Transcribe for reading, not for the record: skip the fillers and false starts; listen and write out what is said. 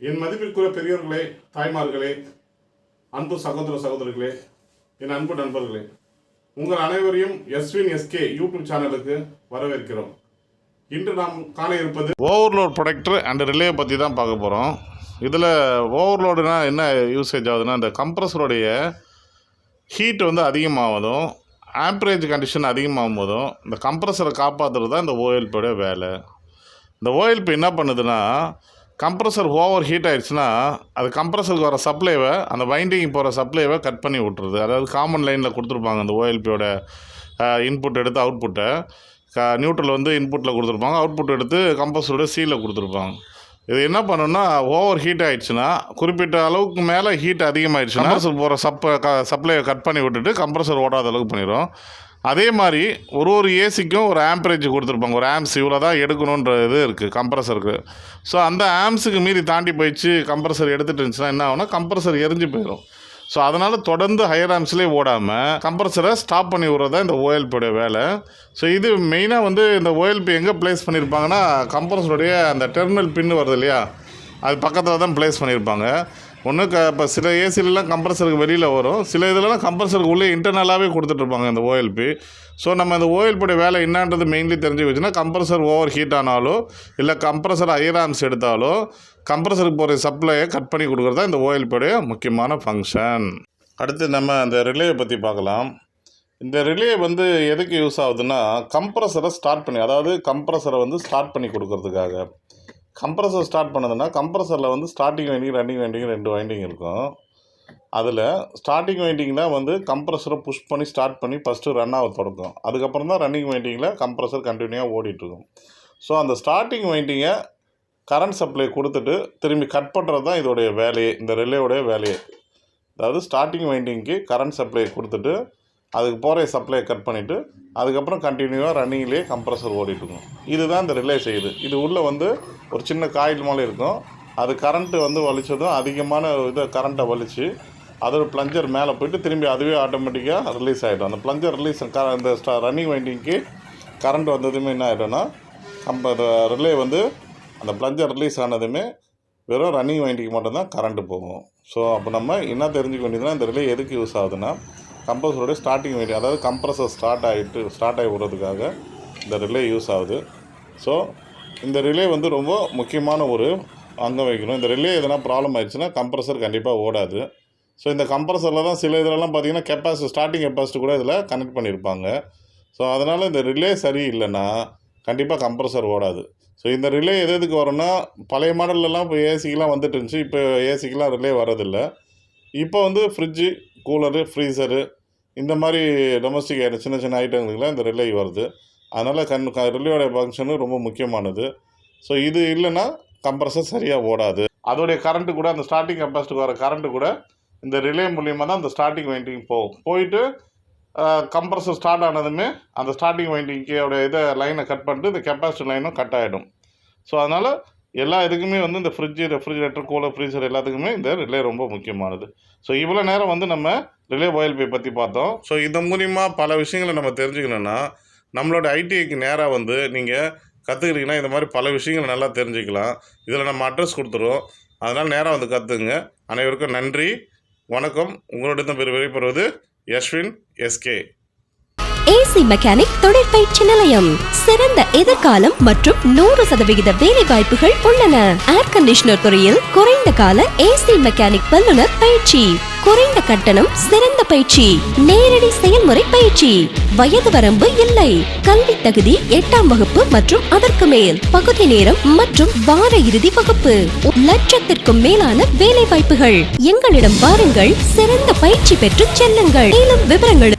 என் மதிப்பிற்குரிய பெரியோர்களே, தாய்மார்களே, அன்பு சகோதர சகோதரிகளே, என் அன்பு நண்பர்களே, உங்கள் அனைவரையும் எஸ்வின் எஸ்கே யூடியூப் சேனலுக்கு வரவேற்கிறோம். இன்று நாம் காண இருப்பது ஓவர்லோட் ப்ரொடக்டர் அண்ட் ரிலே பற்றி தான் பார்க்க போகிறோம். இதில் ஓவர்லோடுனா என்ன யூசேஜ் ஆகுதுன்னா, இந்த கம்ப்ரஸருடைய ஹீட் அதிகமாகுதும், ஆம்பரேஜ் கண்டிஷன் அதிகமாகும் போதும் இந்த கம்ப்ரஸரை காப்பாற்றுறது தான் இந்த ஓஎல்பியோட வேலை. இந்த ஓஎல்பி என்ன பண்ணுதுன்னா, கம்ப்ரஸர் ஓவர் ஹீட் ஆகிடுச்சுன்னா அது கம்ப்ரஸருக்கு வர சப்ளைவை, அந்த வைண்டிங் போகிற சப்ளைவை கட் பண்ணி விட்டுருது. அதாவது காமன் லைனில் கொடுத்துருப்பாங்க அந்த ஓஎல்பியோட இன்புட் எடுத்து அவுட்புட்டை, நியூட்ரல் இன்புட்டில் கொடுத்துருப்பாங்க, அவுட்புட் எடுத்து கம்ப்ரஸரோட சீலில் கொடுத்துருப்பாங்க. இது என்ன பண்ணணும்னா, ஓவர் ஹீட் ஆகிடுச்சுன்னா, குறிப்பிட்ட அளவுக்கு மேலே ஹீட் அதிகமாகிடுச்சுன்னா கம்ப்ரஸர் போகிற சப்ளையை கட் பண்ணி விட்டுட்டு கம்ப்ரஸர் ஓடாத அளவுக்கு பண்ணிடும். அதே மாதிரி ஒரு ஏசிக்கும் ஒரு ஆம்பரேஜ் கொடுத்துருப்பாங்க, ஒரு ஆம்ஸ் இவ்வளோ தான் எடுக்கணுன்ற இது இருக்குது கம்ப்ரஸருக்கு. ஸோ அந்த ஆம்ஸுக்கு மீறி தாண்டி போயிடுச்சு கம்ப்ரஸர் எடுத்துகிட்டு இருந்துச்சுன்னா என்ன ஆகுனா, கம்ப்ரஸர் எரிஞ்சு போயிடும். ஸோ அதனால் தொடர்ந்து ஹையர் ஆம்ஸ்லேயே ஓடாமல் கம்ப்ரஸரை ஸ்டாப் பண்ணி விட்றது தான் இந்த ஓஎல்பியோடைய வேலை. ஸோ இது மெயினாக இந்த ஓஎல்பி எங்கே ப்ளேஸ் பண்ணியிருப்பாங்கன்னா, கம்ப்ரஸருடைய அந்த டெர்மினல் பின்னு வருது இல்லையா, அது பக்கத்தில் தான் ப்ளேஸ் பண்ணியிருப்பாங்க. ஒன்று இப்போ சில ஏசிலலாம் கம்ப்ரஸருக்கு வெளியில் வரும், சில இதெல்லாம் கம்ப்ரஸருக்கு உள்ளே இன்டர்னலாகவே கொடுத்துட்ருப்பாங்க இந்த ஓஎல்பி. ஸோ நம்ம இந்த ஓஎல்பியோட வேலை என்னன்றது மெயின்லி தெரிஞ்சு வச்சுன்னா, கம்ப்ரஸர் ஓவர் ஹீட் ஆனாலோ இல்லை கம்ப்ரஸர் ஹையர் ஆம்ஸ் எடுத்தாலோ கம்ப்ரஸருக்கு போகிற சப்ளையை கட் பண்ணி கொடுக்குறது தான் இந்த ஓஎல்பியோடைய முக்கியமான ஃபங்க்ஷன். அடுத்து நம்ம அந்த ரிலேயை பற்றி பார்க்கலாம். இந்த ரிலே எதுக்கு யூஸ் ஆகுதுன்னா, கம்ப்ரஸரை ஸ்டார்ட் பண்ணி, அதாவது கம்ப்ரஸரை ஸ்டார்ட் பண்ணி கொடுக்கறதுக்காக. கம்ப்ரஸர் ஸ்டார்ட் பண்ணதுன்னா, கம்ப்ரஸரில் starting winding, running winding 2 winding இருக்கும். அதில் ஸ்டார்டிங் வைண்டிங் தான் கம்ப்ரஸரை புஷ் பண்ணி ஸ்டார்ட் பண்ணி ஃபஸ்ட்டு ரன் ஆக தொடங்கும். அதுக்கப்புறம் தான் ரன்னிங் வைண்டிங்கில் கம்ப்ரஸர் கண்டினியூவாக ஓடிட்டுருக்கும். ஸோ அந்த ஸ்டார்டிங் வைண்டிங்கை கரண்ட் சப்ளை கொடுத்துட்டு திரும்பி கட் பண்ணுறது தான் இதோடைய வேலையே, இந்த ரிலேயோடைய வேலையே. அதாவது ஸ்டார்டிங் வைண்டிங்க்கு கரண்ட் சப்ளை கொடுத்துட்டு அதுக்கு போகிற சப்ளையை கட் பண்ணிவிட்டு அதுக்கப்புறம் கண்டினியூவாக ரன்னிங்லேயே கம்ப்ரஸர் ஓடிட்டுருக்கும். இதுதான் இந்த ரிலே செய்யுது. இது உள்ளே ஒரு சின்ன காயில் மாதிரி இருக்கும். அது கரண்ட்டு வலிச்சதும் அதிகமான கரண்ட்டை வலித்து அதோட ப்ளஞ்சர் மேலே போய்ட்டு திரும்பி அதுவே ஆட்டோமேட்டிக்காக ரிலீஸ் ஆகிடும். அந்த ப்ளஞ்சர் ரிலீஸ் இந்த ரன்னிங் வைண்டிங்க்கு கரண்ட் வந்ததுமே என்ன ஆகிடும்னா, ரிலே அந்த ப்ளஞ்சர் ரிலீஸ் ஆனதுமே வெறும் ரன்னிங் வைண்டிங்க்கு மட்டும்தான் கரண்ட்டு போகும். ஸோ அப்போ நம்ம என்ன தெரிஞ்சுக்க வேண்டியதுன்னா, இந்த ரிலே எதுக்கு யூஸ் ஆகுதுன்னா, கம்ப்ரஸரோடைய ஸ்டார்டிங் வைண்டிங், அதாவது கம்ப்ரஸர் ஸ்டார்ட் ஆகி விடுறதுக்காக இந்த ரிலே யூஸ் ஆகுது. ஸோ இந்த ரிலே ரொம்ப முக்கியமான ஒரு அங்கம் வைக்கணும். இந்த ரிலே எதனா ப்ராப்ளம் ஆயிடுச்சுன்னா கம்ப்ரஸர் கண்டிப்பாக ஓடாது. ஸோ இந்த கம்ப்ரஸரில் தான் சில இதிலலாம் பார்த்திங்கன்னா ஸ்டார்டிங் கெப்பாசிட்டி கூட இதில் கனெக்ட் பண்ணியிருப்பாங்க. ஸோ அதனால் இந்த ரிலே சரி இல்லைன்னா கண்டிப்பாக கம்ப்ரஸர் ஓடாது. ஸோ இந்த ரிலே எதுக்கு வரும்னா, பழைய மாடல்லாம் இப்போ ஏசிக்கெலாம் வந்துட்டு இருந்துச்சு, இப்போ ஏசிக்கெலாம் ரிலே வரதில்லை. இப்போ ஃப்ரிட்ஜு, கூலரு, ஃப்ரீசரு, இந்த மாதிரி டொமஸ்டிக் சின்ன சின்ன ஐட்டங்களுக்குலாம் இந்த ரிலே வருது. அதனால் ரிலேயோட ஃபங்க்ஷனு ரொம்ப முக்கியமானது. ஸோ இது இல்லைன்னா கம்ப்ரஸர் சரியாக ஓடாது. அதோடைய கரண்ட்டு கூட, அந்த ஸ்டார்டிங் கெப்பாசிட்டிக்கு வர கரண்ட்டு கூட இந்த ரிலே மூலியமாக தான் அந்த ஸ்டார்டிங் வைண்டிங் போயிட்டு கம்ப்ரஸர் ஸ்டார்ட் ஆனதுமே அந்த ஸ்டார்டிங் வைண்டிங்கோட லைனை கட் பண்ணிட்டு இந்த கெப்பாசிட்டி லைனும் கட் ஆகிடும். ஸோ அதனால் எல்லா இதுக்குமே இந்த ஃப்ரிட்ஜு, ரெஃப்ரிஜரேட்டர், கூலர், ஃப்ரீசர் எல்லாத்துக்குமே இந்த ரிலே ரொம்ப முக்கியமானது. ஸோ இவ்வளோ நேரம் நம்ம ரிலே ஓஎல்பி பற்றி பார்த்தோம். ஸோ இது மூலிமா பல விஷயங்களை நம்ம தெரிஞ்சுக்கணுன்னா, நம்மளோட ஐடிஐக்கு நேராக நீங்கள் கற்றுக்கிட்டிங்கன்னா இந்த மாதிரி பல விஷயங்களை நல்லா தெரிஞ்சுக்கலாம். இதில் நம்ம அட்ரஸ் கொடுத்துருவோம், அதனால் நேராக கற்றுக்குங்க. அனைவருக்கும் நன்றி, வணக்கம். உங்களோட விடைபெறுவது எஸ்வின் எஸ்கே. ஏசி மெக்கானிக் தொழிற்பயிற்சி நிலையம். சிறந்த எதிர்காலம் மற்றும் 100% வேலை வாய்ப்புகள் உள்ளன. ஏர் கண்டிஷனர் துறையில் குறைந்த கால ஏசி மெக்கானிக் வல்லுநர் பயிற்சி, குறைந்த கட்டணம், சிறந்த பயிற்சி, நேரடி செயல்முறை பயிற்சி, வயது வரம்பு இல்லை. கல்வி தகுதி 8ஆம் வகுப்பு மற்றும் அதற்கு மேல், பகுதி நேரம் மற்றும் வார இறுதி வகுப்பு. 1,00,000க்கும் மேலான வேலை வாய்ப்புகள். எங்களிடம் வாருங்கள், சிறந்த பயிற்சி பெற்று செல்லுங்கள். மேலும் விவரங்கள்